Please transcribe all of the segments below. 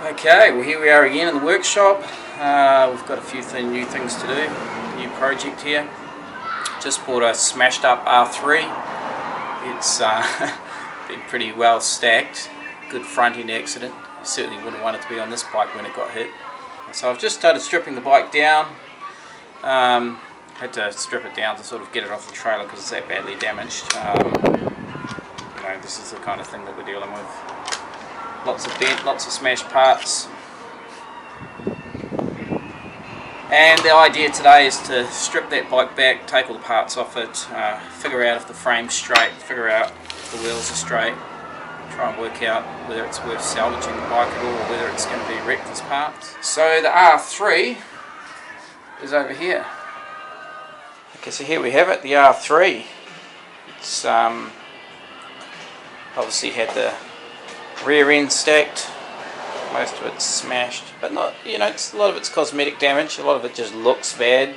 Okay, well here we are again in the workshop. We've got a few new things to do. New project here. Just bought a smashed up R3. It's been pretty well stacked. Good front end accident. You certainly wouldn't want it to be on this bike when it got hit. So I've just started stripping the bike down. Had to strip it down to sort of get it off the trailer because it's that badly damaged. This is the kind of thing that we're dealing with. Lots of bent, lots of smashed parts. And the idea today is to strip that bike back, take all the parts off it, figure out if the frame's straight, figure out if the wheels are straight, try and work out whether it's worth salvaging the bike at all or whether it's going to be wrecked as parts. So the R3 is over here. Okay, so here we have it, the R3. It's obviously had the rear end stacked, most of it's smashed, but not, it's a lot of it's cosmetic damage, a lot of it just looks bad,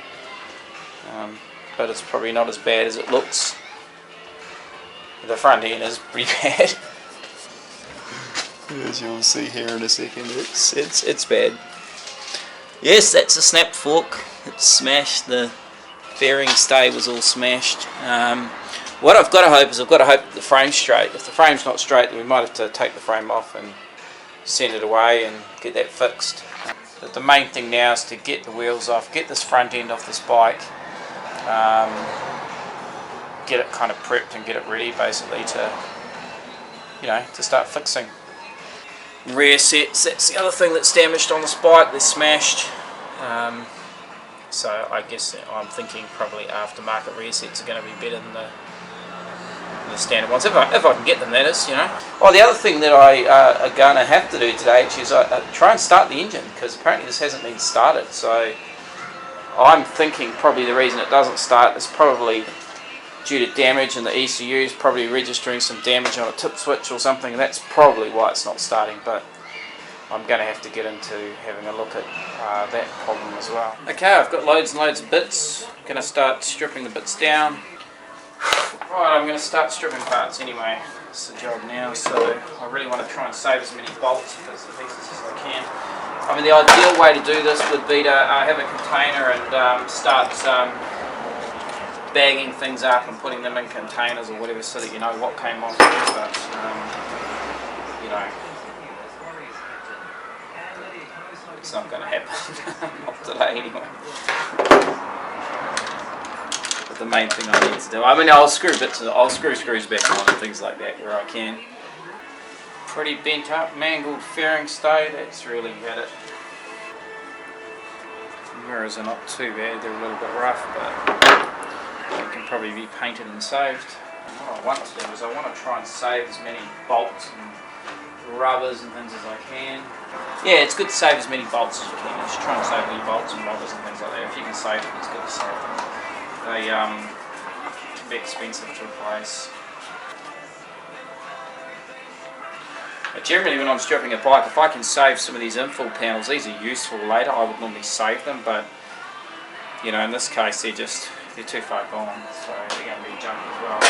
but it's probably not as bad as it looks. The front end is pretty bad. As you'll see here in a second, it's bad. Yes, that's a snap fork. It's smashed. The fairing stay was all smashed. What I've got to hope is that the frame's straight. If the frame's not straight, then we might have to take the frame off and send it away and get that fixed. But the main thing now is to get the wheels off, get this front end off this bike, get it kind of prepped and get it ready basically to, to start fixing. Rear sets, that's the other thing that's damaged on this bike, they're smashed. So I guess I'm thinking probably aftermarket rear sets are going to be better than the standard ones, if I can get them, that is, Well, the other thing that I are going to have to do today actually is try and start the engine, because apparently this hasn't been started. So I'm thinking probably the reason it doesn't start is probably due to damage, and the ECU is probably registering some damage on a tip switch or something, and that's probably why it's not starting. But I'm going to have to get into having a look at that problem as well. Okay, I've got loads and loads of bits. I'm going to start stripping the bits down. Right, I'm going to start stripping parts anyway. It's the job now, so I really want to try and save as many bolts and bits and pieces as I can. I mean, the ideal way to do this would be to have a container and start bagging things up and putting them in containers or whatever, so that you know what came off here, but it's not going to happen. Not today anyway. But the main thing I need to do, I'll screw screws back on and things like that where I can. Pretty bent up, mangled fairing stay, that's really had it. Mirrors are not too bad, they're a little bit rough, but they can probably be painted and saved. What I want to do is I want to try and save as many bolts and rubbers and things as I can. Yeah, it's good to save as many bolts as you can. Just try and save any bolts and rubbers and things like that. If you can save them, it's good to save them. They can be expensive to replace. But generally when I'm stripping a bike, if I can save some of these infill panels, these are useful later. I would normally save them, but in this case they're too far gone, so they're going to be junk as well.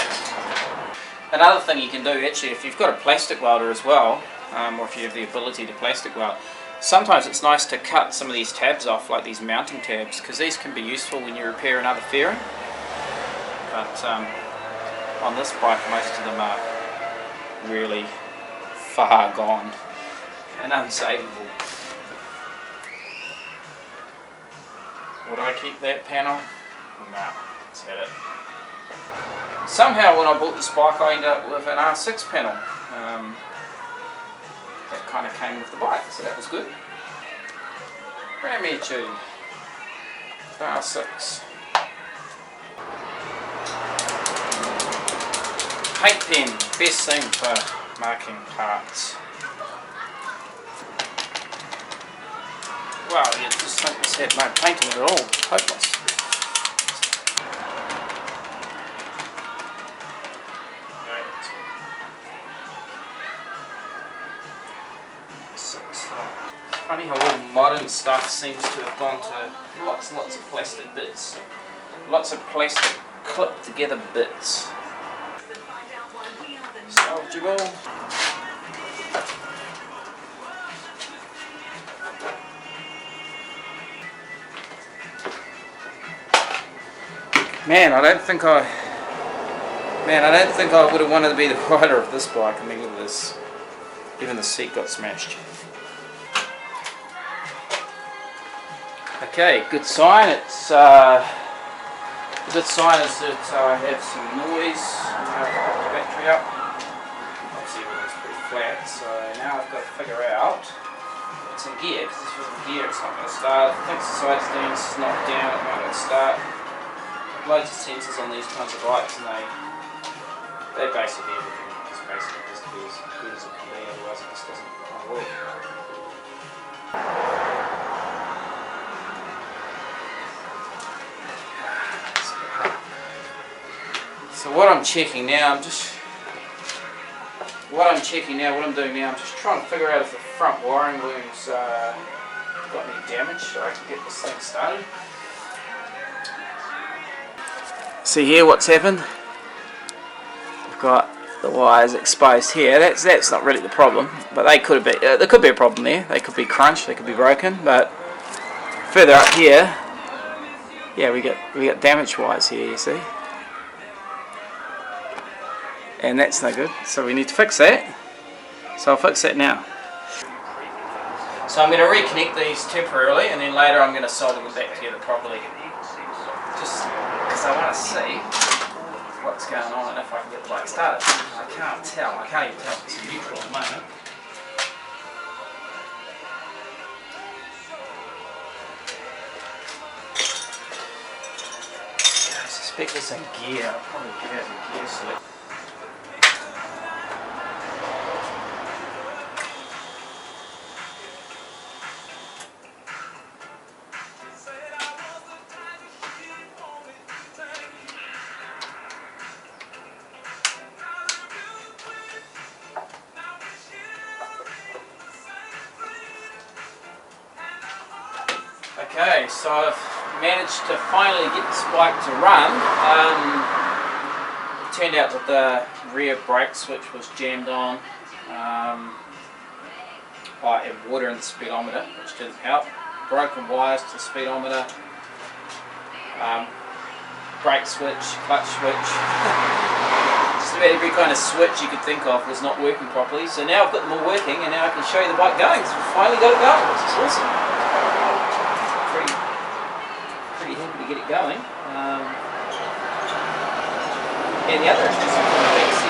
Another thing you can do, actually, if you've got a plastic welder as well, or if you have the ability to plastic weld, sometimes it's nice to cut some of these tabs off, like these mounting tabs, because these can be useful when you repair another fairing. But on this bike, most of them are really far gone and unsavable. Would I keep that panel? No, let's hit it. Somehow when I bought this bike I ended up with an R6 panel. That kind of came with the bike, so that was good. Ram air tube. R6. Paint pen, best thing for marking parts. Wow, you just think this had no painting at all. Hopeless. Funny how all modern stuff seems to have gone to lots and lots of plastic bits. Lots of plastic clipped together bits. Salvageable. Man, I don't think I would have wanted to be the rider of this bike. I mean, look at this. Even the seat got smashed. Okay, good sign. It's a good sign is that I have some noise. I've got the battery up. Obviously, everything's pretty flat. So now I've got to figure out it's in gear. Because this wasn't gear, it's not going to start. I think the side stand's not down. It might not start. Loads of sensors on these kinds of bikes, and they basically everything is basically has to be as good as it can be. Otherwise, it just doesn't work. So what I'm checking now, what I'm doing now, I'm just trying to figure out if the front wiring loom's got any damage so I can get this thing started. See here what's happened? We've got the wires exposed here. That's not really the problem, but there could be a problem there. They could be crunched, they could be broken, but further up here, yeah, we got damaged wires here, you see. And that's no good, so we need to fix that. So I'll fix that now. So I'm going to reconnect these temporarily, and then later I'm going to solder them back together properly. Just because I want to see what's going on and if I can get the bike started. I can't even tell if it's neutral at the moment. I suspect it's in gear. I'll probably give it a gear select. Okay, so I've managed to finally get this bike to run. It turned out that the rear brake switch was jammed on. I had water in the speedometer, which didn't help. Broken wires to the speedometer. Brake switch, clutch switch. Just about every kind of switch you could think of was not working properly. So now I've got them all working, and now I can show you the bike going. So we've finally got it going, which is awesome. Pretty happy to get it going. And the other interesting thing is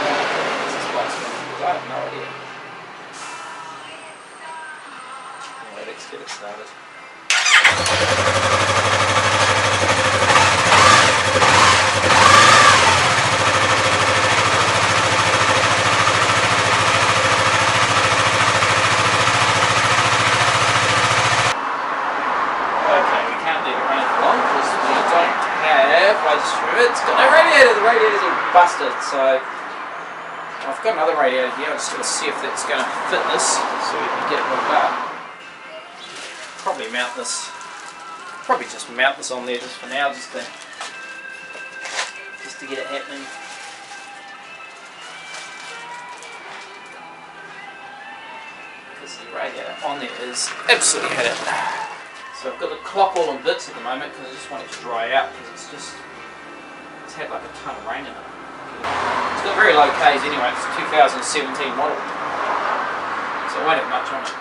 this bike's going, because I have no idea. Anyway, let's get it started. It's got no radiator, the radiators are busted, so I've got another radiator here. I'm just going to see if that's going to fit this so we can get it hooked up. Probably just mount this on there just for now, just to get it happening. Because the radiator on there is absolutely hit it. So I've got to clock all in bits at the moment because I just want it to dry out because it's had like a ton of rain in it. It's got very low Ks anyway, it's a 2017 model. So it won't have much on it.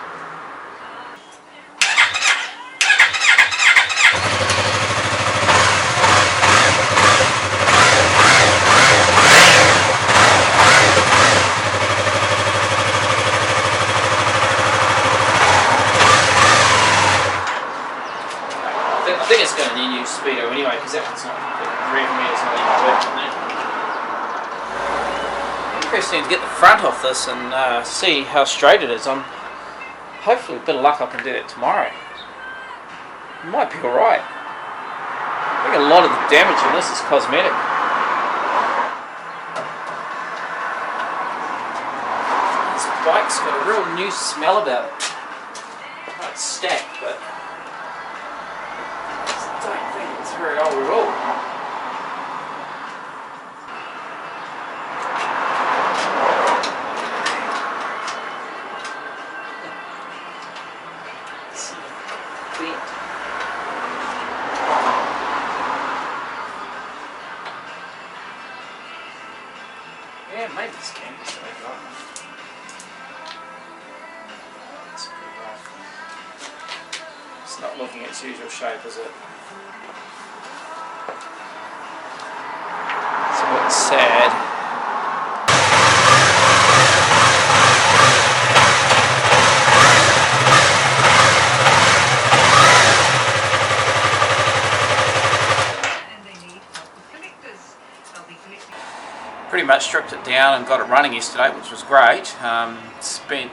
I think it's going to need a new speedo anyway because that one's not rev-meter's not even working there. Interesting to get the front off this and see how straight it is. Hopefully with a bit of luck I can do that tomorrow. It might be alright. I think a lot of the damage on this is cosmetic. This bike's got a real new smell about it. It's stacked, but I don't think it's very old at all. It's not looking its usual shape, is it? It's a bit sad. Pretty much stripped it down and got it running yesterday, which was great. Spent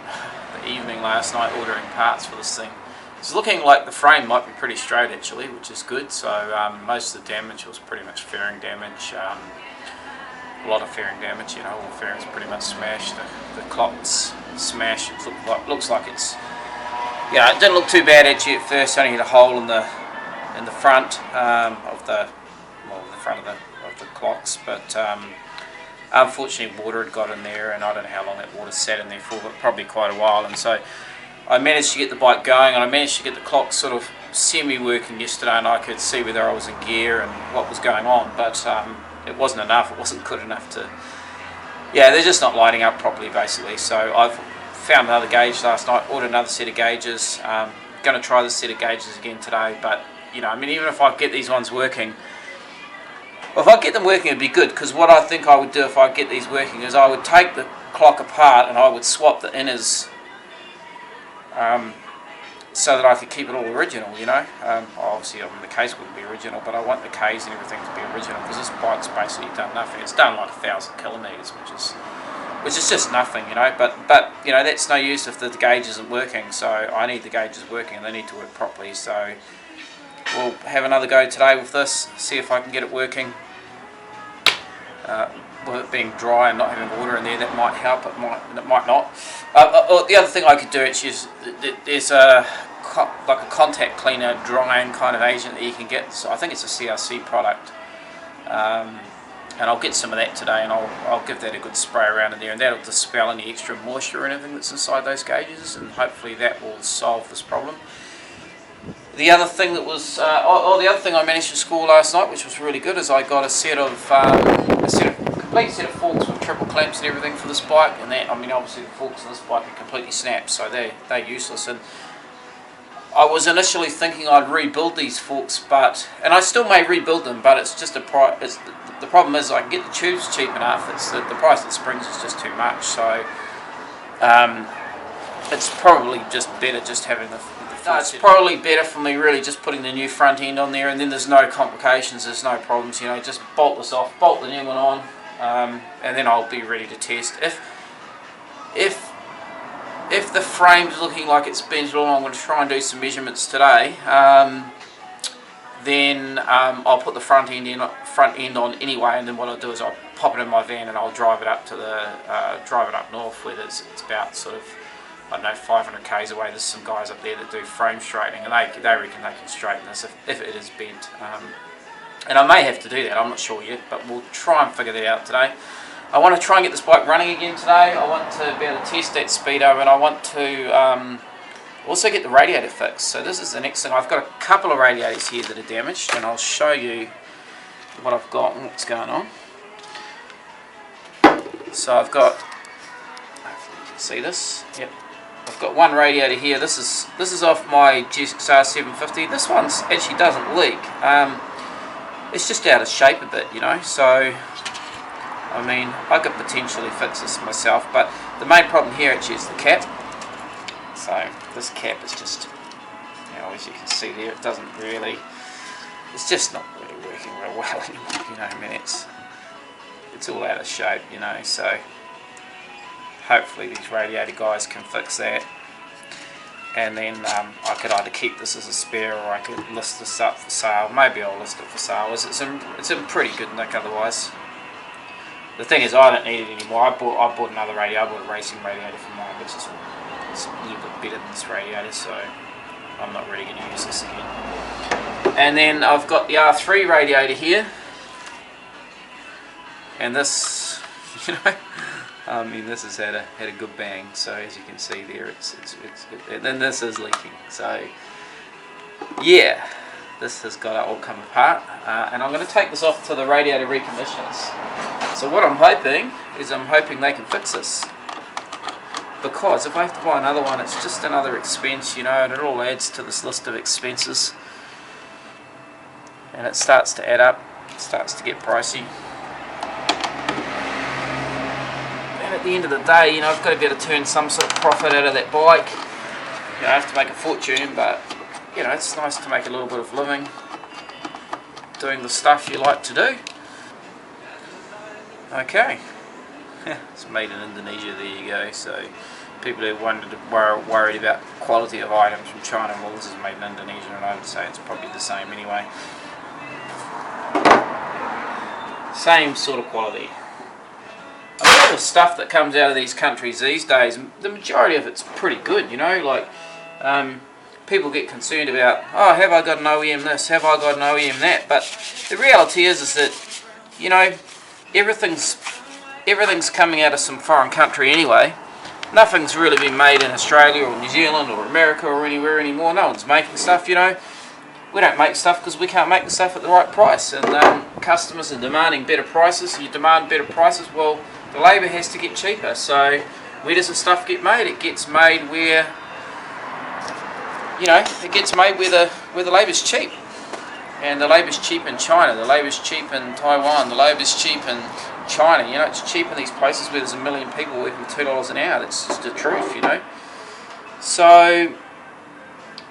the evening last night ordering parts for this thing. It's looking like the frame might be pretty straight actually, which is good. So most of the damage was pretty much fairing damage. A lot of fairing damage, you know, all the fairings pretty much smashed. The clock's smashed. It looks like it's, you know, it didn't look too bad actually at first. Only hit a hole in the front of the front of the clocks, but unfortunately water had got in there, and I don't know how long that water sat in there for, but probably quite a while. And so I managed to get the bike going, and I managed to get the clock sort of semi-working yesterday, and I could see whether I was in gear and what was going on, but it wasn't enough. It wasn't good enough to, yeah, they're just not lining up properly basically. So I've found another gauge last night, ordered another set of gauges. Going to try this set of gauges again today, but you know, I mean, even if I get these ones working, well, if I get them working, it'd be good, because what I think I would do if I get these working is I would take the clock apart and I would swap the inners so that I could keep it all original, you know. Obviously, I mean, the case wouldn't be original, but I want the case and everything to be original, because this bike's basically done nothing. It's done like 1,000 kilometres, which is just nothing, you know. But you know, that's no use if the gauge isn't working. So I need the gauges working, and they need to work properly. So we'll have another go today with this, see if I can get it working. With it being dry and not having water in there, that might help. It might not. The other thing I could do actually is there's like a contact cleaner, drying kind of agent that you can get. So I think it's a CRC product, and I'll get some of that today, and I'll give that a good spray around in there, and that'll dispel any extra moisture or anything that's inside those gauges, and hopefully that will solve this problem. The other thing that was, the other thing I managed to score last night, which was really good, is I got a complete set of forks with triple clamps and everything for this bike. And that, I mean, obviously the forks on this bike are completely snapped, so they're useless. And I was initially thinking I'd rebuild these forks, and I still may rebuild them, but it's just the problem is I can get the tubes cheap enough. It's the price of the springs is just too much. So it's probably just better just having the. No, it's probably better for me really just putting the new front end on there, and then there's no complications, there's no problems, you know, just bolt this off, bolt the new one on, and then I'll be ready to test. If the frame's looking like it's bent at all, I'm going to try and do some measurements today, then I'll put the front end on anyway, and then what I'll do is I'll pop it in my van and I'll drive it up to drive it up north, where it's about sort of, I don't know, 500 k's away. There's some guys up there that do frame straightening, and they reckon they can straighten this if it is bent. And I may have to do that, I'm not sure yet, but we'll try and figure that out today. I want to try and get this bike running again today. I want to be able to test that speedo, and I want to also get the radiator fixed. So this is the next thing. I've got a couple of radiators here that are damaged, and I'll show you what I've got and what's going on. So I've got, hopefully you can see this, yep. I've got one radiator here. This is off my GSX-R 750. This one actually doesn't leak. It's just out of shape a bit, you know. So, I mean, I could potentially fix this myself, but the main problem here actually is the cap. So this cap is just, you know, as you can see there, it doesn't really. It's just not really working real well anymore. You know, I mean, it's all out of shape, you know. So. Hopefully these radiator guys can fix that, and then I could either keep this as a spare, or I could list this up for sale. Maybe I'll list it for sale. It's in pretty good nick otherwise. The thing is, I don't need it anymore. I bought another radiator. I bought a racing radiator for mine, which is a little bit better than this radiator, so I'm not really going to use this again. And then I've got the R3 radiator here, and this, you know, I mean, this has had a good bang. So as you can see there, and then this is leaking. So yeah, this has got to all come apart, and I'm going to take this off to the radiator recommissioners. So what I'm hoping is, they can fix this, because if I have to buy another one, it's just another expense, you know, and it all adds to this list of expenses. And it starts to add up, it starts to get pricey. And at the end of the day, you know, I've got to be able to turn some sort of profit out of that bike. You know, I have to make a fortune, but, you know, it's nice to make a little bit of living doing the stuff you like to do. Okay. It's made in Indonesia, there you go. So people who worried about quality of items from China, well, this is made in Indonesia, and I would say it's probably the same anyway. Same sort of quality. A lot of the stuff that comes out of these countries these days, the majority of it's pretty good, you know, like people get concerned about, oh, have I got an OEM this, have I got an OEM that, but the reality is that, you know, everything's coming out of some foreign country anyway. Nothing's really been made in Australia or New Zealand or America or anywhere anymore. No one's making stuff, you know. We don't make stuff because we can't make the stuff at the right price, and customers are demanding better prices. You demand better prices, well, the labour has to get cheaper. So where does the stuff get made? It gets made where, you know, it gets made where the labour's cheap. And the labour's cheap in China, the labour's cheap in Taiwan, the labour's cheap in China. You know, it's cheap in these places where there's a million people working $2 an hour. That's just the truth, you know. So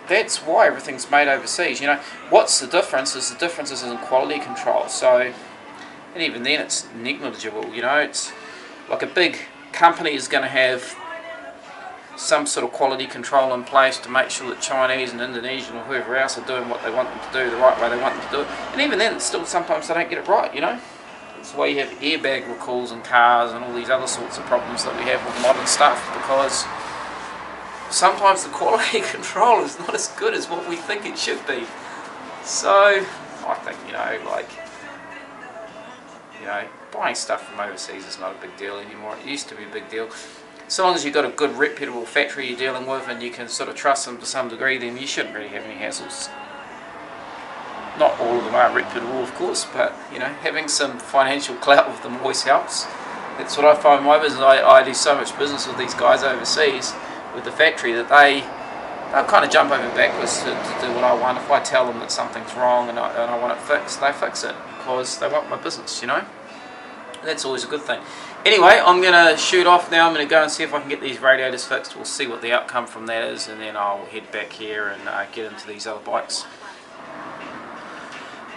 that's why everything's made overseas. You know, what's the difference? Is the difference is in quality control. So, and even then, it's negligible. You know, it's like a big company is going to have some sort of quality control in place to make sure that Chinese and Indonesian or whoever else are doing what they want them to do the right way they want them to do it. And even then, it's still sometimes they don't get it right, you know. That's why you have airbag recalls in cars and all these other sorts of problems that we have with modern stuff, because sometimes the quality control is not as good as what we think it should be. So I think, you know, like, you know, buying stuff from overseas is not a big deal anymore. It used to be a big deal. So long as you've got a good reputable factory you're dealing with and you can sort of trust them to some degree, then you shouldn't really have any hassles. Not all of them are reputable, of course, but, you know, having some financial clout with them always helps. That's what I find in my business. I do so much business with these guys overseas with the factory that they'll kind of jump over backwards to do what I want. If I tell them that something's wrong and I want it fixed, they fix it because they want my business, you know. That's always a good thing. Anyway, I'm going to shoot off now. I'm going to go and see if I can get these radiators fixed. We'll see what the outcome from that is, and then I'll head back here and get into these other bikes.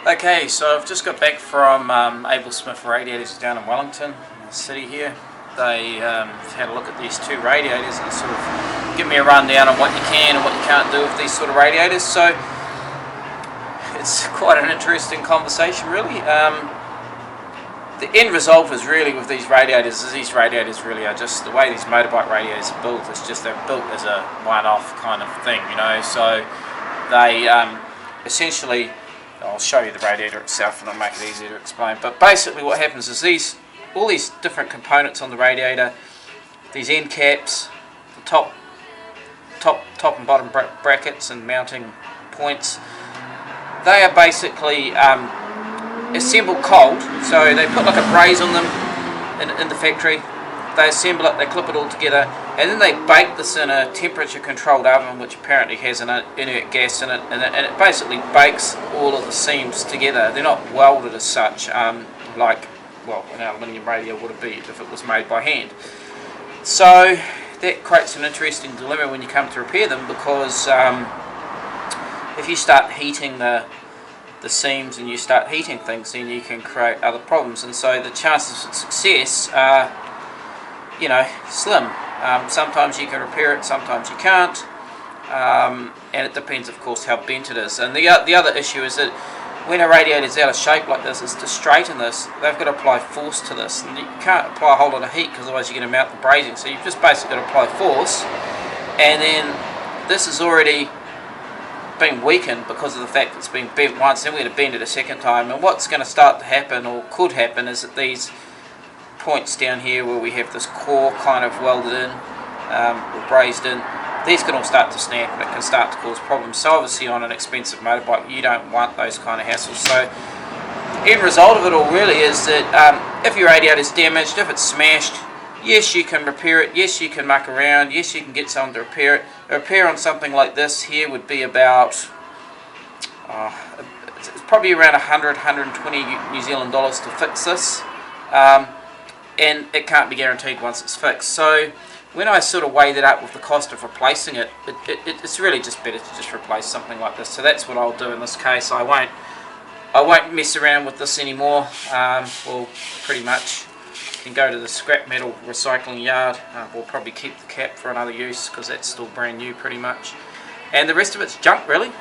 Okay, so I've just got back from Abel Smith Radiators down in Wellington, in the city here. They had a look at these two radiators and sort of give me a rundown on what you can and what you can't do with these sort of radiators. So it's quite an interesting conversation, really. The end result is really with these radiators really are just the way these motorbike radiators are built. It's just they're built as a one-off kind of thing, you know. So they essentially, I'll show you the radiator itself and I'll make it easier to explain. But basically what happens is all these different components on the radiator, these end caps, the top and bottom brackets and mounting points, they are basically assembled cold. So they put like a braze on them in the factory, they assemble it, they clip it all together, and then they bake this in a temperature controlled oven which apparently has an inert gas in it, and it basically bakes all of the seams together. They're not welded as such, like, well, an aluminium radiator would be if it was made by hand. So that creates an interesting dilemma when you come to repair them, because if you start heating the seams and you start heating things, then you can create other problems, and so the chances of success are, you know, slim. Sometimes you can repair it, sometimes you can't, and it depends, of course, how bent it is. And the other issue is that when a radiator is out of shape like this, is to straighten this, they've got to apply force to this, and you can't apply a whole lot of heat because otherwise you're going to melt the brazing. So you've just basically got to apply force, and then this has already been weakened because of the fact that it's been bent once, then we're going to bend it a second time. And what's going to start to happen, or could happen, is that these points down here where we have this core kind of welded in or brazed in, these can all start to snap and it can start to cause problems. So obviously on an expensive motorbike you don't want those kind of hassles. So the end result of it all really is that if your radiator is damaged, if it's smashed, Yes, you can repair it. Yes, you can muck around. Yes, you can get someone to repair it. A repair on something like this here would be about, it's probably around 100, 120 New Zealand dollars to fix this. And it can't be guaranteed once it's fixed. So when I sort of weighed it up with the cost of replacing it, it's really just better to just replace something like this. So that's what I'll do in this case. I won't mess around with this anymore. We'll pretty much can go to the scrap metal recycling yard. We'll probably keep the cap for another use because that's still brand new pretty much. And the rest of it's junk really.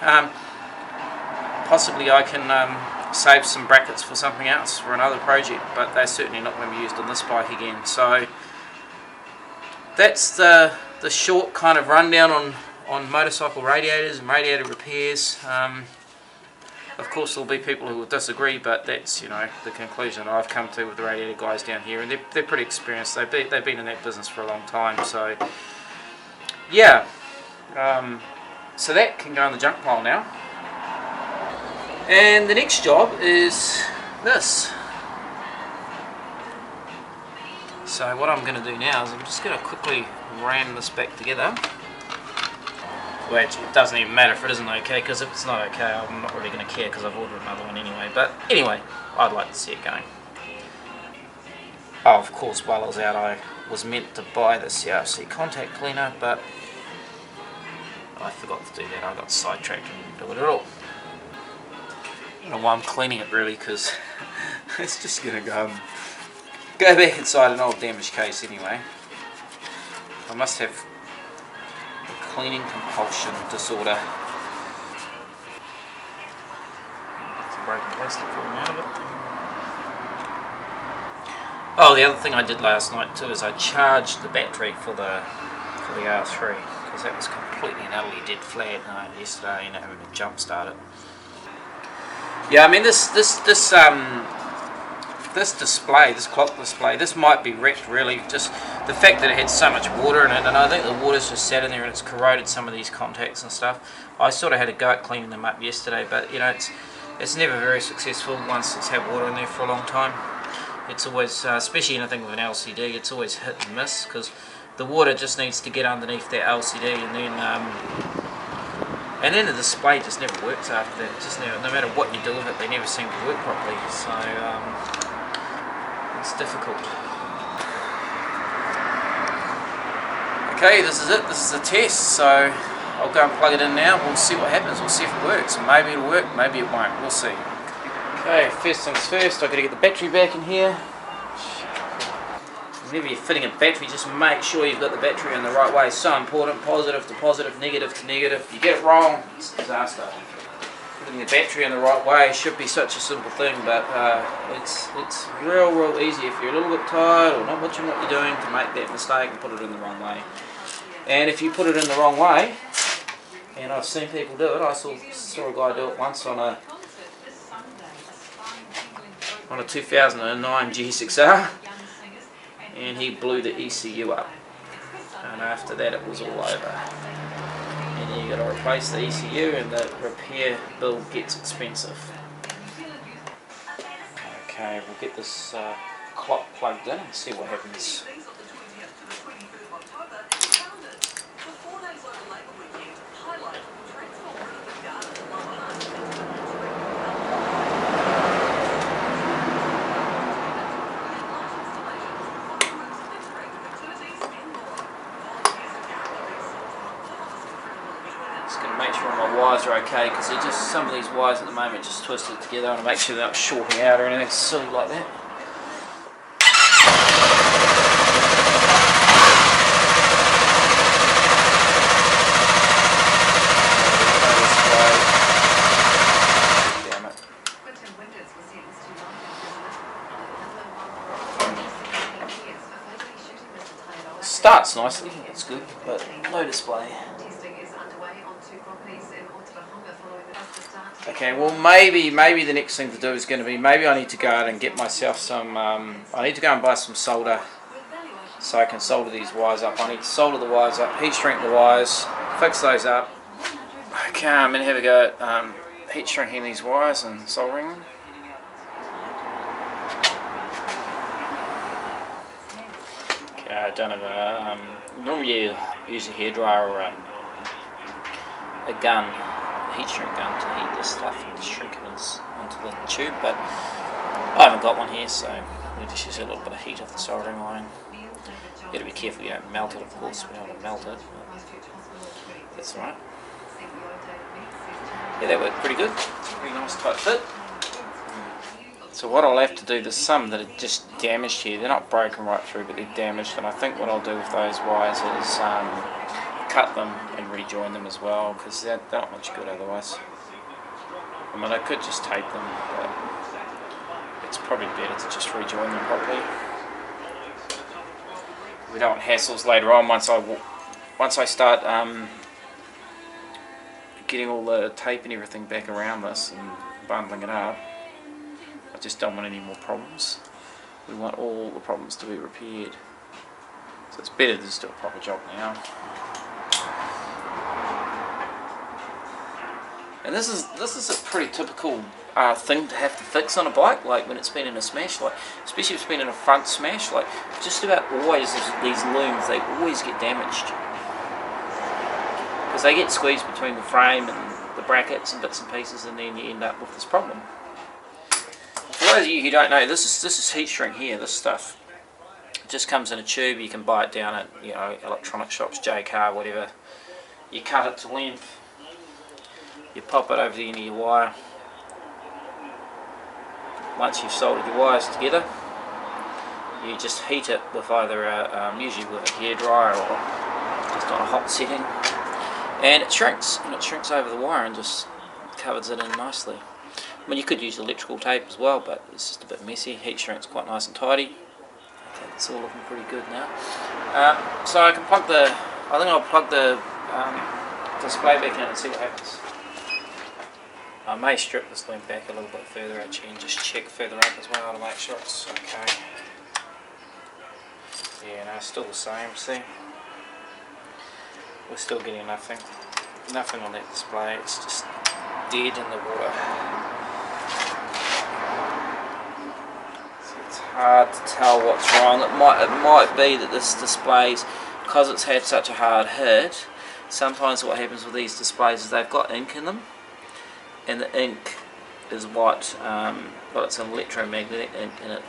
Possibly I can save some brackets for something else, for another project, but they're certainly not going to be used on this bike again. So that's the short kind of rundown on motorcycle radiators and radiator repairs. Of course there'll be people who will disagree, but that's, you know, the conclusion I've come to with the radiator guys down here, and they're pretty experienced. They've been in that business for a long time, so yeah. So that can go in the junk pile now. And the next job is this. So what I'm going to do now is I'm just going to quickly ram this back together. Well, actually, it doesn't even matter if it isn't okay, because if it's not okay, I'm not really going to care because I've ordered another one anyway. But anyway, I'd like to see it going. Oh, of course, while I was out, I was meant to buy the CRC contact cleaner, but I forgot to do that. I got sidetracked and didn't do it at all. I don't know why I'm cleaning it really, because it's just going to go back inside an old damaged case anyway. I must have a cleaning compulsion disorder. Some broken plastic falling out of it. Oh, the other thing I did last night too is I charged the battery for the R3, because that was completely and utterly dead flat yesterday, and having to jump start it. Yeah, I mean this display, this clock display, this might be wrecked really. Just the fact that it had so much water in it, and I think the water's just sat in there and it's corroded some of these contacts and stuff. I sort of had a go at cleaning them up yesterday, but you know, it's never very successful once it's had water in there for a long time. It's always, especially anything with an LCD, it's always hit and miss, because the water just needs to get underneath that LCD, and then the display just never works after that. It just never, no matter what you do with it, they never seem to work properly. So it's difficult. Okay, this is it. This is a test. So I'll go and plug it in now. We'll see what happens. We'll see if it works. Maybe it'll work. Maybe it won't. We'll see. Okay, first things first. I've got to get the battery back in here. Whenever you're fitting a battery, just make sure you've got the battery in the right way. It's so important. Positive to positive, negative to negative. If you get it wrong, it's a disaster. Putting the battery in the right way should be such a simple thing, but it's real easy if you're a little bit tired or not watching what you're doing to make that mistake and put it in the wrong way. And if you put it in the wrong way, and I've seen people do it, I saw a guy do it once on a 2009 G6R. And he blew the ECU up, and after that it was all over. And then you got to replace the ECU, and the repair bill gets expensive. Okay, we'll get this clock plugged in and see what happens. Make sure my wires are okay, because they're just, some of these wires at the moment just twisted together. I want to make sure they're not shorting out or anything silly like that. Damn it. Starts nicely, that's good, but no display. Okay, well maybe the next thing to do is going to be, maybe I need to go out and get myself some, I need to go and buy some solder so I can solder these wires up. I need to solder the wires up, heat shrink the wires, fix those up. Okay, I'm going to have a go at heat shrinking these wires and soldering them. Okay, I don't have a, normally you use a hairdryer or a gun, a heat shrink gun to heat this stuff and shrink it onto the tube, but I haven't got one here, so we just use a little bit of heat off the soldering iron. You got to be careful you don't melt it, of course. We don't want to melt it. That's alright. Yeah, that worked pretty good. Pretty nice tight fit. So what I'll have to do, there's some that are just damaged here. They're not broken right through, but they're damaged. And I think what I'll do with those wires is cut them and rejoin them as well, because they're not much good otherwise. I mean, I could just tape them, but it's probably better to just rejoin them properly. We don't want hassles later on once I start getting all the tape and everything back around this and bundling it up. I just don't want any more problems. We want all the problems to be repaired. So it's better to just do a proper job now. And this is a pretty typical thing to have to fix on a bike, like when it's been in a smash, like especially if it's been in a front smash, like just about always these looms, they always get damaged. Because they get squeezed between the frame and the brackets and bits and pieces, and then you end up with this problem. For those of you who don't know, this is heat shrink here. This stuff it just comes in a tube. You can buy it down at electronic shops, JCar, whatever. You cut it to length. You pop it over the end of your wire. Once you've soldered your wires together, you just heat it with either usually with a hairdryer or just on a hot setting, and it shrinks over the wire and just covers it in nicely. I mean, you could use electrical tape as well, but it's just a bit messy. Heat shrink's quite nice and tidy. I think it's all looking pretty good now. So I think I'll plug the display back in and see what happens. I may strip this loom back a little bit further actually and just check further up as well to make sure it's okay. Yeah, no, it's still the same, see? We're still getting nothing on that display, it's just dead in the water. It's hard to tell what's wrong. It might be that this display's, because it's had such a hard hit, sometimes what happens with these displays is they've got ink in them, and the ink is what, well, it's an electromagnetic ink in it.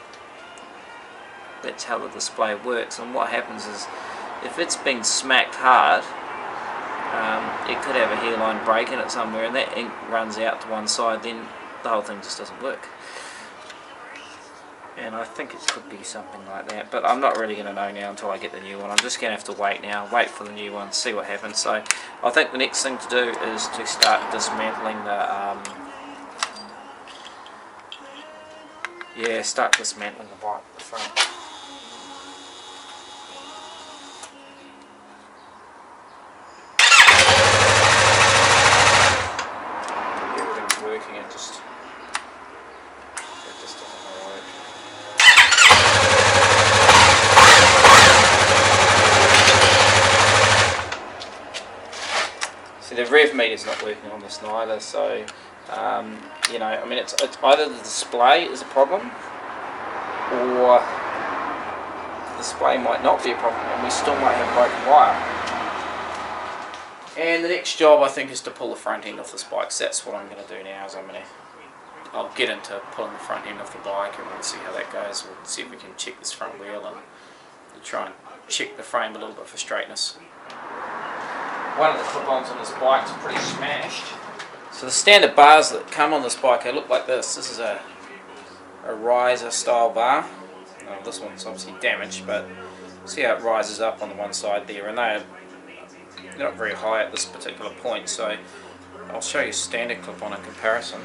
That's how the display works, and what happens is if it's been smacked hard, it could have a hairline break in it somewhere, and that ink runs out to one side, then the whole thing just doesn't work. And I think it could be something like that, but I'm not really going to know now until I get the new one. I'm just going to have to wait now, wait for the new one, see what happens. So I think the next thing to do is to start dismantling the start dismantling the bike at the front. Everything's working, it just doesn't work. See, the rev meter's not working on this neither, so you know, I mean, it's either the display is a problem, or the display might not be a problem, and we still might have broken wire. And the next job, I think, is to pull the front end off this bike. So that's what I'm going to do now. Is I'll get into pulling the front end off the bike, and we'll see how that goes. We'll see if we can check this front wheel and try and check the frame a little bit for straightness. One of the clip-ons on this bike's pretty smashed. So the standard bars that come on this bike, they look like this. This is a riser style bar. This one's obviously damaged, but see how it rises up on the one side there, and they're not very high at this particular point, so I'll show you standard clip-on in comparison.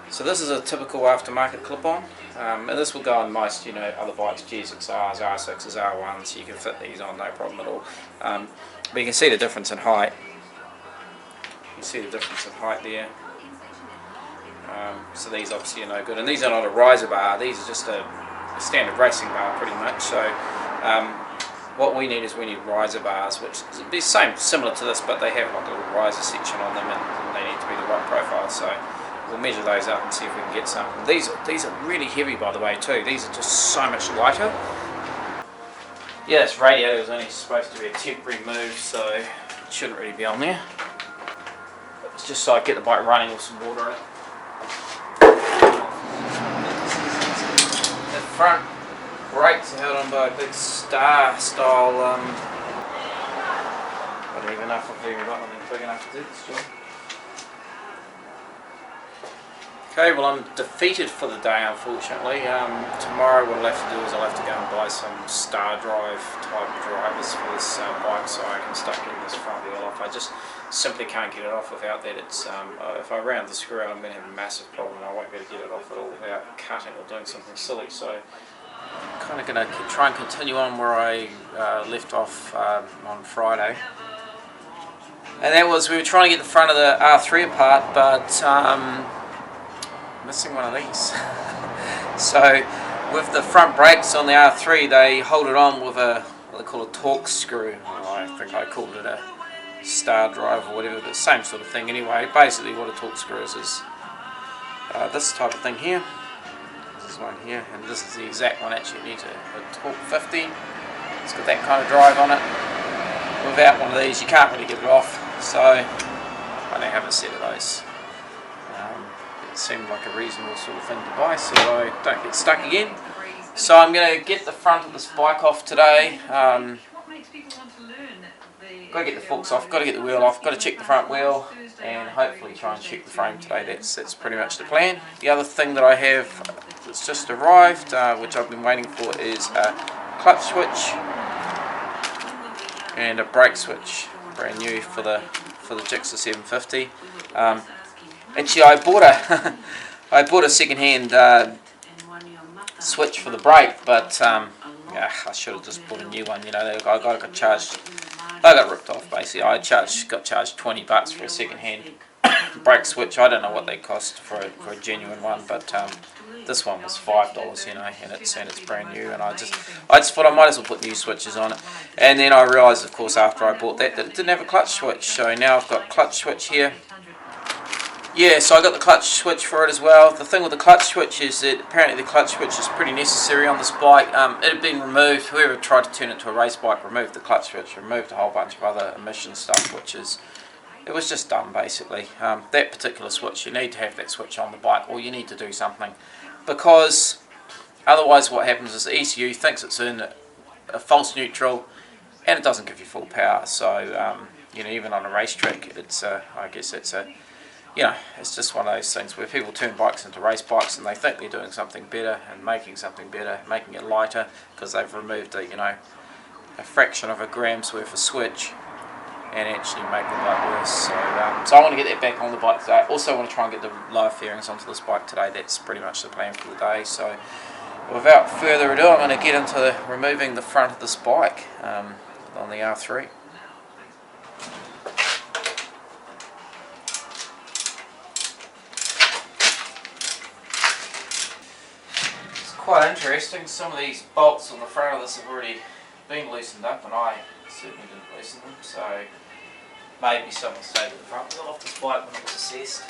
So this is a typical aftermarket clip-on, and this will go on most, other bikes, G6Rs, R6s, R1s. You can fit these on, no problem at all. But you can see the difference in height. You can see the difference in height there. So these obviously are no good, and these are not a riser bar. These are just a standard racing bar, pretty much. So what we need is riser bars, which is the same, similar to this, but they have like a little riser section on them, and they need to be the right profile. So we'll measure those up and see if we can get some. These are really heavy, by the way, too. These are just so much lighter. Yeah, this radiator was only supposed to be a temporary move, so it shouldn't really be on there. It's just so I get the bike running with some water in it. The front brakes are held on by a big star style. I don't even know if I've even got anything big enough to do this job. Okay, well I'm defeated for the day, unfortunately. Tomorrow what I'll have to do is I'll have to go and buy some star drive type drivers for this bike so I can start getting this front wheel off. I just simply can't get it off without that. It's if I round the screw out I'm going to have a massive problem. I won't be able to get it off at all without cutting or doing something silly. So I'm kind of going to try and continue on where I left off on Friday. And that was, we were trying to get the front of the R3 apart, but missing one of these. So with the front brakes on the R3, they hold it on with a what they call a torque screw. I think I called it a star drive or whatever, but same sort of thing anyway. Basically what a torque screw is this type of thing here. This is one here, and this is the exact one. Actually, it needs a torque 50. It's got that kind of drive on it. Without one of these you can't really get it off, so I don't have a set of those. It seemed like a reasonable sort of thing to buy so I don't get stuck again. So I'm going to get the front of this bike off today. Got to get the forks off, got to get the wheel off, got to check the front wheel, and hopefully try and check the frame today. That's pretty much the plan. The other thing that I have that's just arrived, which I've been waiting for, is a clutch switch and a brake switch, brand new for the Gixxer 750. Actually, I bought a second-hand switch for the brake, but yeah, I should have just bought a new one. You know, I got charged. I got ripped off basically. got charged $20 for a second-hand brake switch. I don't know what they cost for a genuine one, but this one was $5, you know, and it's brand new. And I just thought I might as well put new switches on it. And then I realised, of course, after I bought that it didn't have a clutch switch. So now I've got clutch switch here. Yeah, so I got the clutch switch for it as well. The thing with the clutch switch is that apparently the clutch switch is pretty necessary on this bike. It had been removed. Whoever tried to turn it to a race bike removed the clutch switch, removed a whole bunch of other emission stuff, it was just dumb basically. That particular switch, you need to have that switch on the bike, or you need to do something, because otherwise what happens is the ECU thinks it's in a false neutral and it doesn't give you full power. So you know, even on a racetrack, it's I guess it's a, you know, it's just one of those things where people turn bikes into race bikes and they think they're doing something better and making something better, making it lighter, because they've removed a, you know, a fraction of a gram's worth of switch, and actually make the bike worse. So I want to get that back on the bike today. I also want to try and get the lower fairings onto this bike today. That's pretty much the plan for the day. So without further ado, I'm going to get into removing the front of this bike on the R3. Quite interesting. Some of these bolts on the front of this have already been loosened up, and I certainly didn't loosen them, so maybe someone stayed at the front wheel off this bike when it was assessed.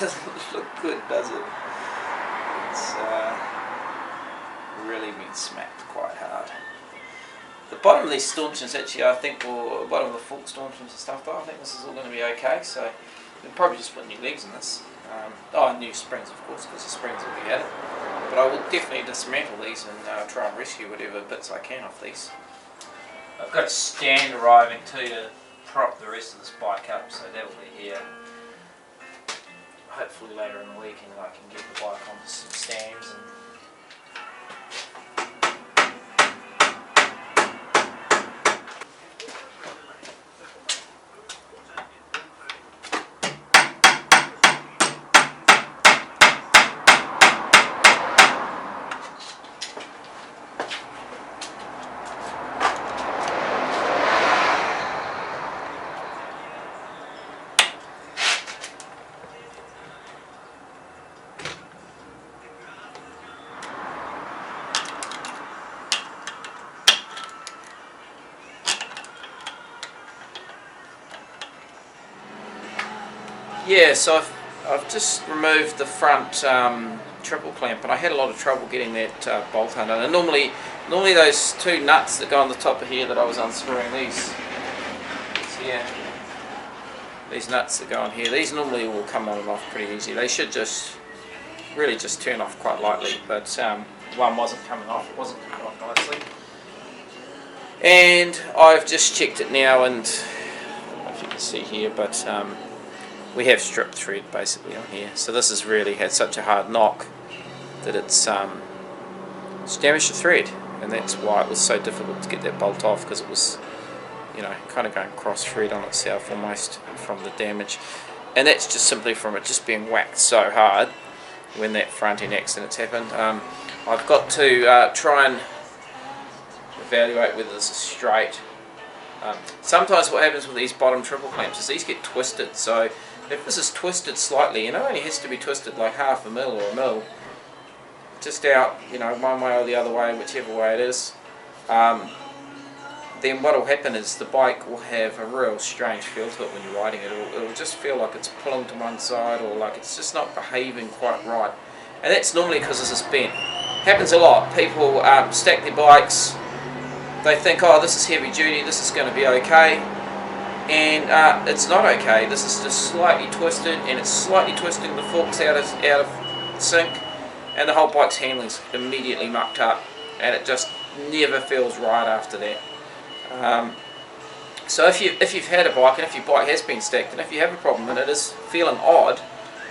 Doesn't look good, does it? It's really been smacked quite hard. The bottom of these stanchions actually, I think, or bottom of the fork stanchions and stuff, but I think this is all going to be okay, so we'll probably just put new legs in this. Oh, new springs of course, because the springs will be added. But I will definitely dismantle these and try and rescue whatever bits I can off these. I've got a stand arriving too to prop the rest of this bike up, so that will be here. Hopefully later in the week, and I can get the bike onto some stands and Yeah, so I've just removed the front triple clamp, and I had a lot of trouble getting that bolt undone. And normally those two nuts that go on the top of here that I was unscrewing, these here, these nuts that go on here, these normally will come on and off pretty easy. They should just really just turn off quite lightly, but one wasn't coming off. It wasn't coming off nicely. And I've just checked it now, and I don't know if you can see here, but we have stripped thread basically on here. So this has really had such a hard knock that it's damaged the thread, and that's why it was so difficult to get that bolt off, because it was, you know, kind of going cross thread on itself almost from the damage. And that's just simply from it just being whacked so hard when that front end accident's happened. I've got to try and evaluate whether this is straight. Sometimes what happens with these bottom triple clamps is these get twisted, so if this is twisted slightly, and it only has to be twisted like half a mil or a mil, just out, you know, one way or the other way, whichever way it is, then what will happen is the bike will have a real strange feel to it when you're riding it. It'll just feel like it's pulling to one side, or like it's just not behaving quite right. And that's normally because this is bent. Happens a lot. People stack their bikes, they think, oh, this is heavy duty, this is going to be okay, and it's not okay. This is just slightly twisted, and it's slightly twisting the forks out of sync, and the whole bike's handling's immediately mucked up, and it just never feels right after that. So if you've had a bike, and if your bike has been stacked, and if you have a problem and it is feeling odd,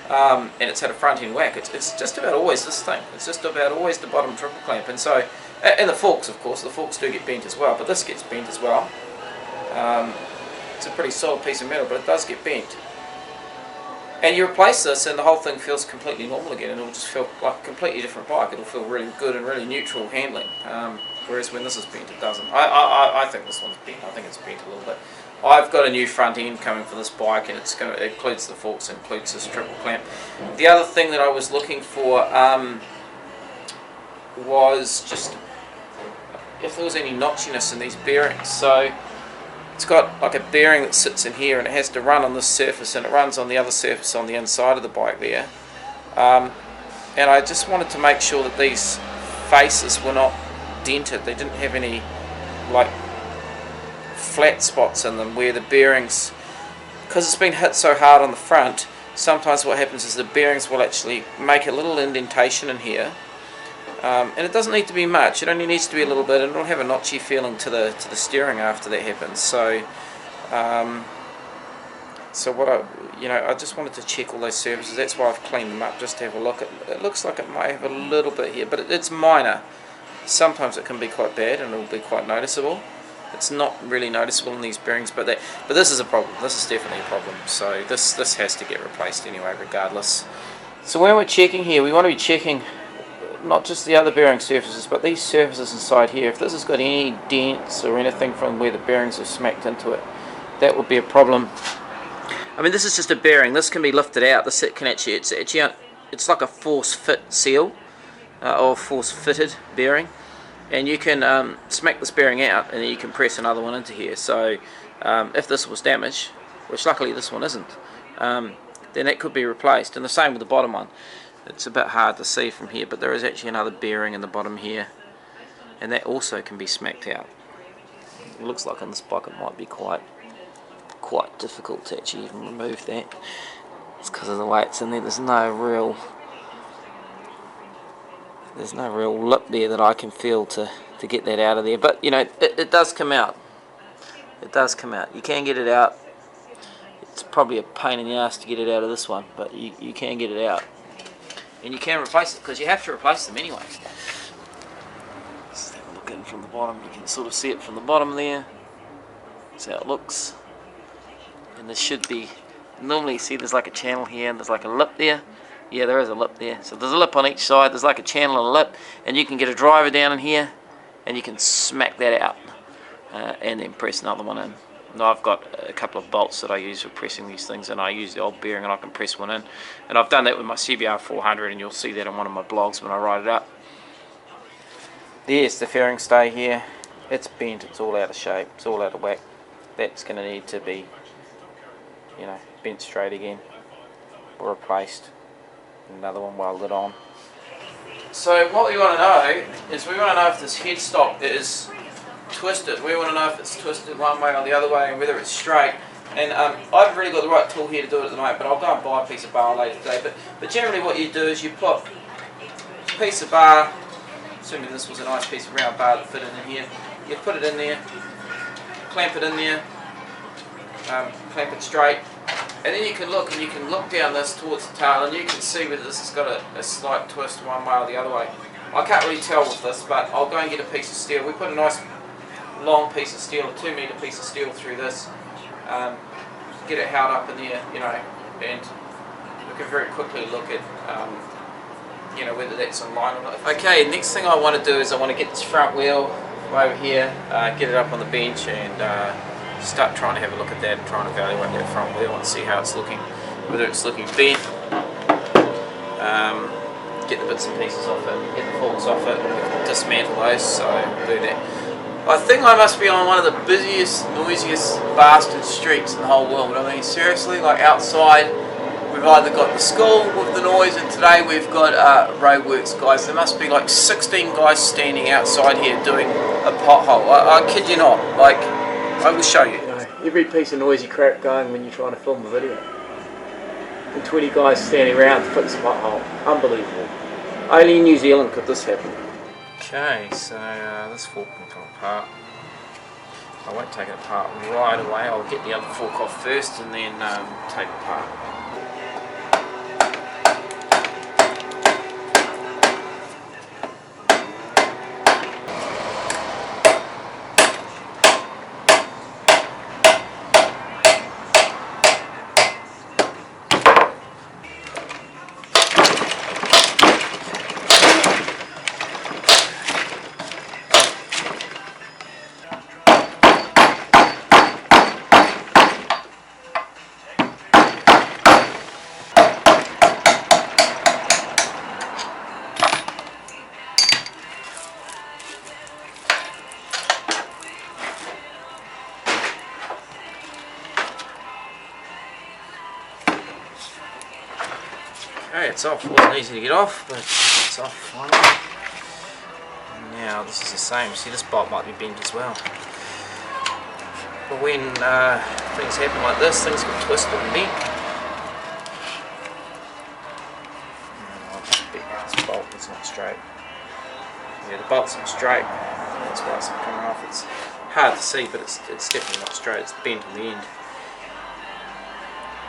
and it's had a front end whack, it's just about always this thing. It's just about always the bottom triple clamp. And so, and the forks, of course, the forks do get bent as well, but this gets bent as well. It's a pretty solid piece of metal, but it does get bent. And you replace this and the whole thing feels completely normal again, and it'll just feel like a completely different bike. It'll feel really good and really neutral handling. Whereas when this is bent, it doesn't. I think this one's bent. I think it's bent a little bit. I've got a new front end coming for this bike, and it includes the forks, includes this triple clamp. The other thing that I was looking for was just if there was any notchiness in these bearings. So it's got like a bearing that sits in here, and it has to run on this surface, and it runs on the other surface on the inside of the bike there. And I just wanted to make sure that these faces were not dented. They didn't have any like flat spots in them where the bearings, because it's been hit so hard on the front, sometimes what happens is the bearings will actually make a little indentation in here, and it doesn't need to be much. It only needs to be a little bit, and it'll have a notchy feeling to the steering after that happens. So so what I just wanted to check all those surfaces. That's why I've cleaned them up, just to have a look. It looks like it might have a little bit here, but it's minor. Sometimes it can be quite bad, and it'll be quite noticeable. It's not really noticeable in these bearings, but this is a problem. This is definitely a problem. So this has to get replaced anyway, regardless. So when we're checking here, we want to be checking not just the other bearing surfaces, but these surfaces inside here. If this has got any dents or anything from where the bearings have smacked into it, that would be a problem. I mean, this is just a bearing. This can be lifted out. This can actually, it's like a force fit seal or force fitted bearing. And you can smack this bearing out, and then you can press another one into here. So if this was damaged, which luckily this one isn't, then it could be replaced. And the same with the bottom one. It's a bit hard to see from here, but there is actually another bearing in the bottom here, and that also can be smacked out. It looks like on this bike it might be quite difficult to actually even remove that. It's because of the way it's in there. There's no real lip there that I can feel to get that out of there, but you know, it does come out. It does come out. You can get it out. It's probably a pain in the ass to get it out of this one, but you can get it out, and you can replace it, because you have to replace them anyway. Just have a look in from the bottom. You can sort of see it from the bottom there. That's how it looks. And there should be, normally you see there's like a channel here, and there's like a lip there. Yeah, there is a lip there. So there's a lip on each side. There's like a channel and a lip, and you can get a driver down in here, and you can smack that out, and then press another one in. Now I've got a couple of bolts that I use for pressing these things, and I use the old bearing, and I can press one in. And I've done that with my CBR 400, and you'll see that on one of my blogs when I ride it up. There's the fairing stay here. It's bent. It's all out of shape. It's all out of whack. That's going to need to be, you know, bent straight again. or replaced. Another one welded on. So what we want to know is we want to know if this headstock is twisted. We want to know if it's twisted one way or the other way and whether it's straight. And I haven't really got the right tool here to do it at the moment, but I'll go and buy a piece of bar later today. But generally what you do is you put a piece of bar, assuming this was a nice piece of round bar that fit in here, you put it in there, clamp it in there, clamp it straight, and then you can look down this towards the tail and you can see whether this has got a slight twist one way or the other way. I can't really tell with this, but I'll go and get a piece of steel. We put a nice long piece of steel, a 2 metre piece of steel through this, get it held up in there, you know, and we can very quickly look at you know, whether that's in line or not. Okay, next thing I want to do is I want to get this front wheel from over here, get it up on the bench and start trying to have a look at that and trying to evaluate that front wheel and see how it's looking, whether it's looking bent, get the bits and pieces off it, get the forks off it, dismantle those, so do that. I think I must be on one of the busiest, noisiest bastard streets in the whole world. I mean, seriously, like outside, we've either got the school with the noise, and today we've got roadworks guys. There must be like 16 guys standing outside here doing a pothole. I kid you not. Like, I will show you. Every piece of noisy crap going when you're trying to film a video. And 20 guys standing around to fix a pothole. Unbelievable. Only in New Zealand could this happen. Okay, so this fork can come apart. I won't take it apart right away. I'll get the other fork off first and then take it apart. Okay, it's off. It wasn't easy to get off, but it's off finally. Now this is the same. See, this bolt might be bent as well. But when things happen like this, things get twisted and bent. This bolt is not straight. Yeah, the bolt's not straight. That's why it's not coming off. It's hard to see, but it's definitely not straight. It's bent on the end.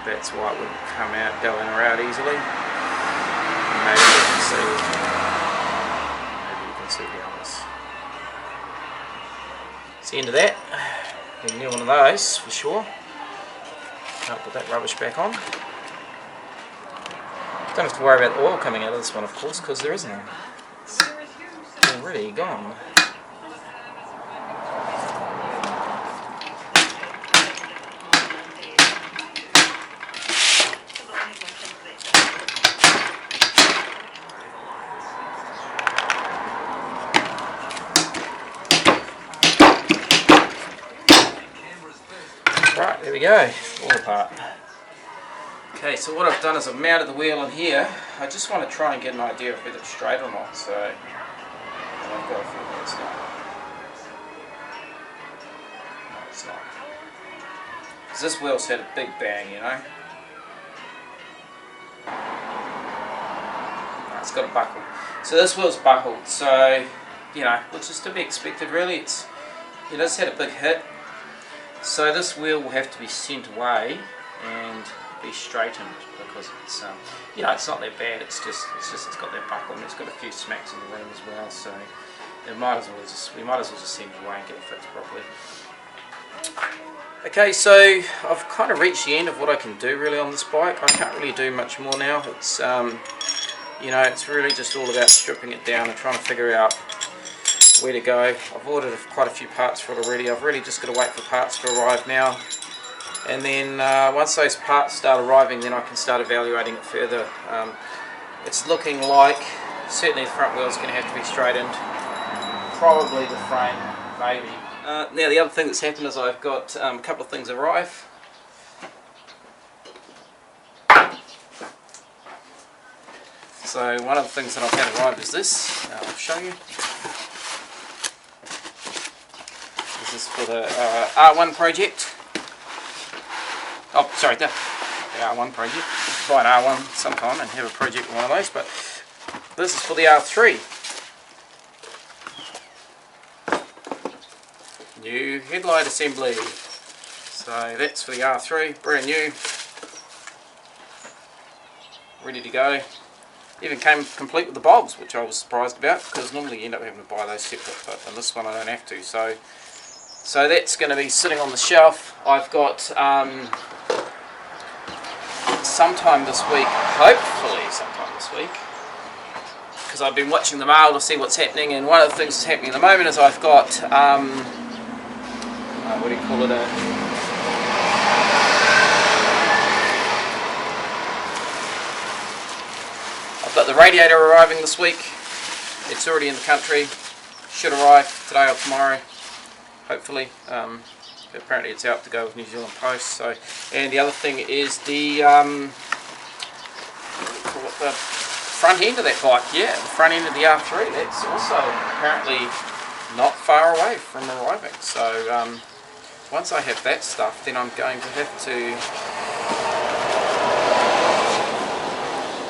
That's why it wouldn't come out, go in or out easily. Maybe you can see down this. It's the end of that. Need a new one of those for sure. Can't put that rubbish back on. Don't have to worry about the oil coming out of this one, of course, because there isn't any. It's already gone. Right, there we go, all apart. Okay, so what I've done is I've mounted the wheel in here. I just want to try and get an idea of whether it's straight or not, so I've got a few minutes now. No, it's not. Because this wheel's had a big bang, you know. No, it's got a buckle. So this wheel's buckled, so, you know, which is to be expected really. It's had a big hit. So this wheel will have to be sent away and be straightened because it's you know, it's not that bad. It's just it's got that buckle and it's got a few smacks in the rim as well. So we might as well just send it away and get it fixed properly. Okay, so I've kind of reached the end of what I can do really on this bike. I can't really do much more now. It's you know, it's really just all about stripping it down and trying to figure out where to go. I've ordered quite a few parts for it already. I've really just got to wait for parts to arrive now, and then once those parts start arriving, then I can start evaluating it further. It's looking like certainly the front wheel is going to have to be straightened, probably the frame, maybe. Now the other thing that's happened is I've got a couple of things arrive. So one of the things that I've had arrived is this. I'll show you. This is for the R1 project. Oh, sorry, the R1 project. Buy an R1 sometime and have a project with one of those, but this is for the R3. New headlight assembly. So that's for the R3, brand new. Ready to go. Even came complete with the bulbs, which I was surprised about, because normally you end up having to buy those separate, but on this one I don't have to. So that's going to be sitting on the shelf. I've got sometime this week, hopefully sometime this week, because I've been watching the mail to see what's happening, and one of the things that's happening at the moment is I've got what do you call it, I've got the radiator arriving this week. It's already in the country, should arrive today or tomorrow, hopefully. Apparently it's out to go with New Zealand Post. So, and the other thing is the front end of that bike. Yeah, the front end of the R3. That's also apparently not far away from arriving. So once I have that stuff, then I'm going to have to.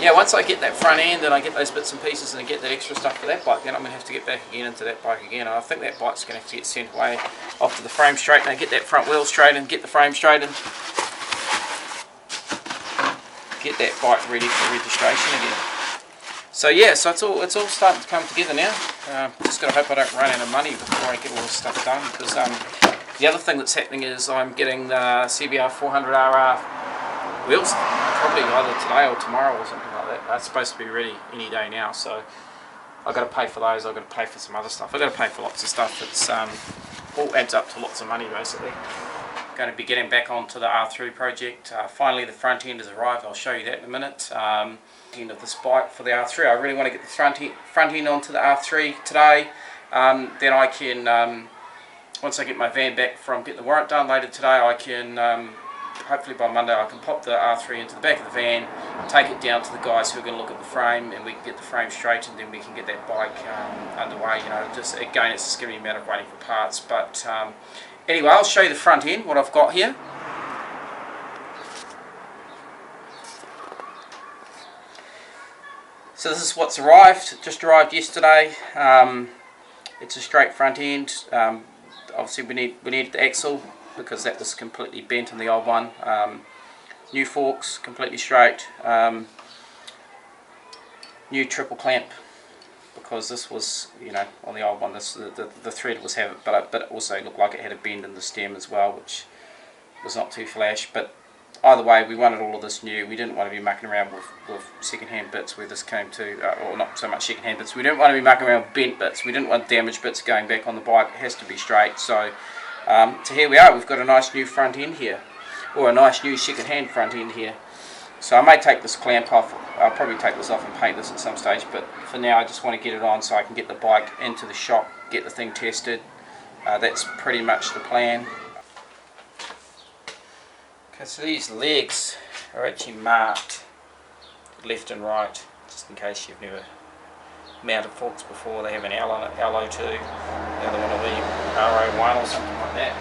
Yeah, once I get that front end and I get those bits and pieces and I get that extra stuff for that bike, then I'm going to have to get back again into that bike again. And I think that bike's going to have to get sent away off to the frame straightener, get that front wheel straightened, get the frame straightened, get that bike ready for registration again. So yeah, so it's all starting to come together now. Just got to hope I don't run out of money before I get all this stuff done, because the other thing that's happening is I'm getting the CBR 400RR wheels, probably either today or tomorrow or something like that. That's supposed to be ready any day now, so I've got to pay for those. I've got to pay for some other stuff. I've got to pay for lots of stuff. It's all adds up to lots of money basically. Going to be getting back onto the R3 project. Finally the front end has arrived. I'll show you that in a minute. End of this bike for the R3. I really want to get the front end onto the R3 today. Then I can, once I get my van back from getting the warrant done later today, I can hopefully by Monday I can pop the R3 into the back of the van, take it down to the guys who are going to look at the frame, and we can get the frame straightened, and we can get that bike underway. You know, just again, it's just going to be a matter of waiting for parts. But anyway, I'll show you the front end, what I've got here. So this is what's arrived. It just arrived yesterday. It's a straight front end. Obviously we need the axle, because that was completely bent in the old one. New forks, completely straight. New triple clamp, because this was, you know, on the old one, the thread was having, but it also looked like it had a bend in the stem as well, which was not too flash. But either way, we wanted all of this new. We didn't want to be mucking around with second-hand bits where this came to, or not so much second-hand bits. We didn't want to be mucking around with bent bits. We didn't want damaged bits going back on the bike. It has to be straight. So here we are. We've got a nice new front end here, or a nice new second-hand front end here. So I may take this clamp off. I'll probably take this off and paint this at some stage, but for now I just want to get it on so I can get the bike into the shop, get the thing tested. That's pretty much the plan. Okay, so these legs are actually marked left and right, just in case you've never mounted forks before. They have an L on it, LO2, the other one will be RO1 or something like that.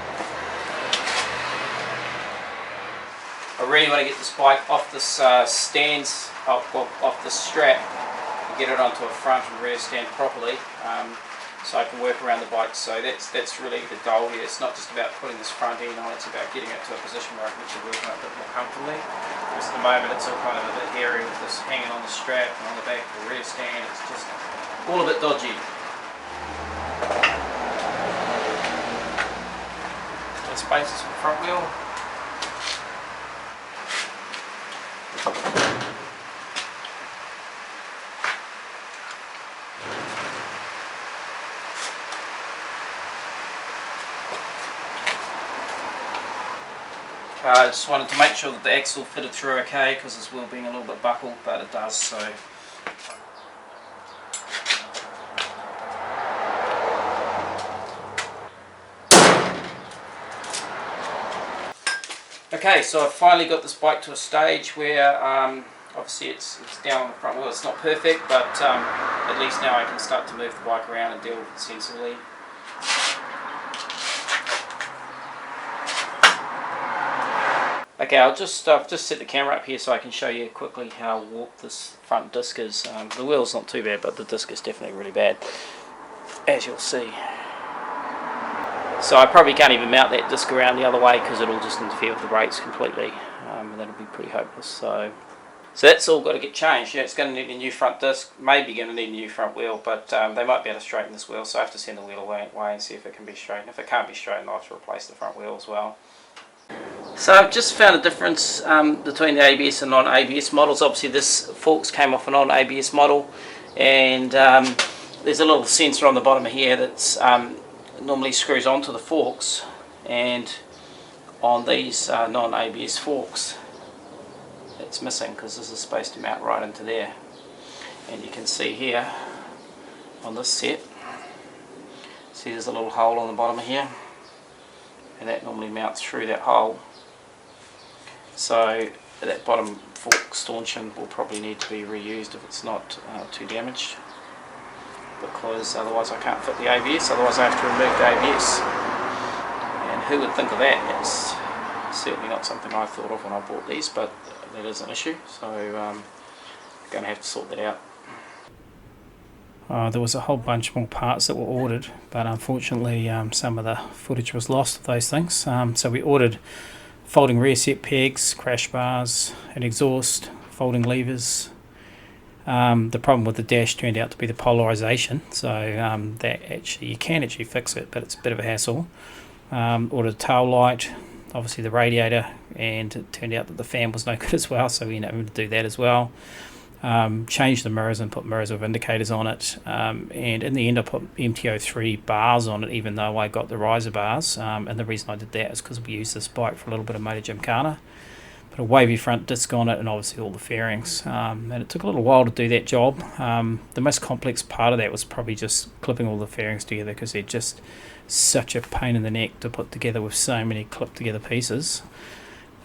I really want to get this bike off this stands, off this strap, and get it onto a front and rear stand properly, so I can work around the bike. So that's really the goal here. It's not just about putting this front end on, it's about getting it to a position where I can actually work on it a bit more comfortably. Because at the moment it's all kind of a bit hairy with this hanging on the strap and on the back of the rear stand. It's just all a bit dodgy. There's spaces for the front wheel. I just wanted to make sure that the axle fitted through okay, because this wheel being a little bit buckled, but it does. So okay, so I've finally got this bike to a stage where I obviously it's down on the front wheel. It's not perfect, but at least now I can start to move the bike around and deal with it sensibly. Okay, I've just set the camera up here so I can show you quickly how warped this front disc is. The wheel's not too bad, but the disc is definitely really bad, as you'll see. So I probably can't even mount that disc around the other way because it'll just interfere with the brakes completely, and that'll be pretty hopeless. So that's all got to get changed. Yeah, it's going to need a new front disc, maybe going to need a new front wheel, but they might be able to straighten this wheel, so I have to send the wheel away and see if it can be straightened. If it can't be straightened, I'll have to replace the front wheel as well. So I've just found a difference between the ABS and non-ABS models. Obviously this forks came off a non-ABS model, and there's a little sensor on the bottom here that's normally screws onto the forks, and on these non-ABS forks it's missing because this is supposed to mount right into there. And you can see here on this set, see there's a little hole on the bottom here, and that normally mounts through that hole. So that bottom fork stanchion will probably need to be reused if it's not too damaged, because otherwise I can't fit the ABS, otherwise I have to remove the ABS. And who would think of that? It's certainly not something I thought of when I bought these, but that is an issue, so I'm going to have to sort that out. There was a whole bunch more parts that were ordered, but unfortunately some of the footage was lost of those things. So we ordered folding rear set pegs, crash bars, an exhaust, folding levers. The problem with the dash turned out to be the polarization, so that actually you can actually fix it, but it's a bit of a hassle. Ordered a tail light, obviously the radiator, and it turned out that the fan was no good as well, so we ended up having to do that as well. Changed the mirrors and put mirrors with indicators on it, and in the end I put MTO3 bars on it, even though I got the riser bars, and the reason I did that is because we used this bike for a little bit of motor gymkhana. Put a wavy front disc on it, and obviously all the fairings, and it took a little while to do that job. The most complex part of that was probably just clipping all the fairings together, because they're just such a pain in the neck to put together with so many clipped together pieces.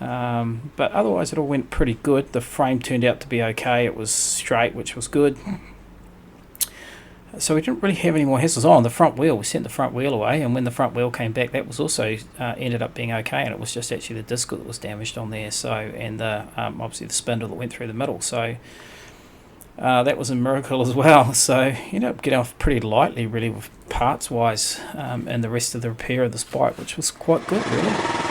But otherwise it all went pretty good. The frame turned out to be okay. It was straight, which was good. So we didn't really have any more hassles. On the front wheel, we sent the front wheel away, and when the front wheel came back, that was also ended up being okay, and it was just actually the disc that was damaged on there. So, and the obviously the spindle that went through the middle. So that was a miracle as well. So you ended up getting off pretty lightly, really, with parts wise, and the rest of the repair of this bike, which was quite good, really.